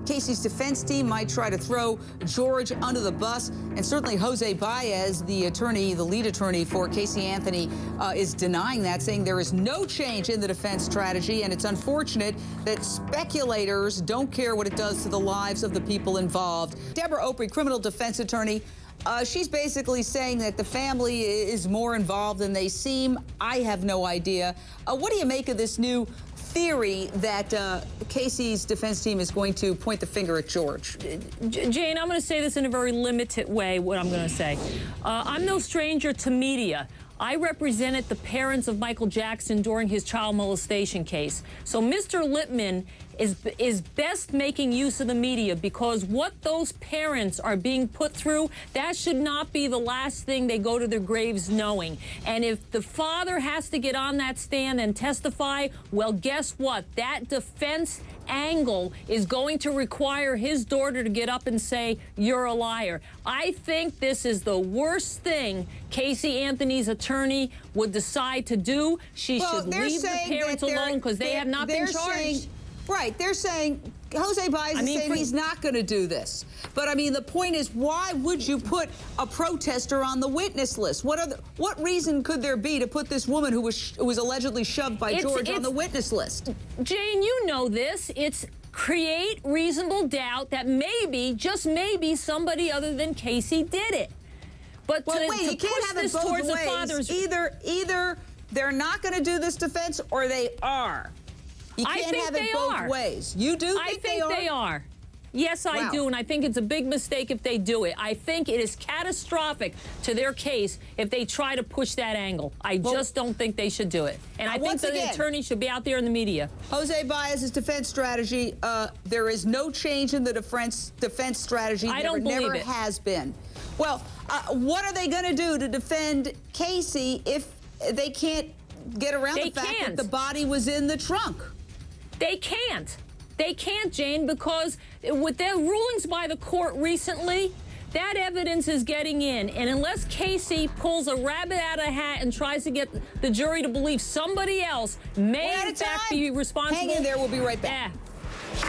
Casey's defense team might try to throw George under the bus, and certainly Jose Baez, the attorney, the lead attorney for Casey Anthony, is denying that, saying there is no change in the defense strategy, and it's unfortunate that speculators don't care what it does to the lives of the people involved. Debra Opri, criminal defense attorney, she's basically saying that the family is more involved than they seem. I have no idea. What do you make of this new theory that Casey's defense team is going to point the finger at George? Jane, I'm going to say this in a very limited way, what I'm going to say. I'm no stranger to media. I represented the parents of Michael Jackson during his child molestation case. So Mr. Lippman is best making use of the media, because what those parents are being put through, that should not be the last thing they go to their graves knowing. And if the father has to get on that stand and testify, well, guess what? That defense angle is going to require his daughter to get up and say, you're a liar. I think this is the worst thing Casey Anthony's attorney would decide to do. She should leave the parents alone, because they have not been charged. Right, they're saying, Jose Baez is saying he's not going to do this. But, I mean, the point is, why would you put a protester on the witness list? What reason could there be to put this woman who was allegedly shoved by George on the witness list? Jane, you know this. It's create reasonable doubt that maybe, just maybe, somebody other than Casey did it. But well, to you can't have it both ways. The father's... Either they're not going to do this defense, or they are. You can't have it both ways. You do think they are? I think they are. Yes, I do, and I think it's a big mistake if they do it. I think it is catastrophic to their case if they try to push that angle. I just don't think they should do it. And I think the attorney should be out there in the media. Jose Baez's defense strategy, there is no change in the defense strategy. I don't believe it. Never has been. Well, what are they going to do to defend Casey if they can't get around the fact that the body was in the trunk? They can't. They can't, Jane, because with their rulings by the court recently, that evidence is getting in. And unless Casey pulls a rabbit out of a hat and tries to get the jury to believe somebody else may in fact be responsible. Hang in there. We'll be right back.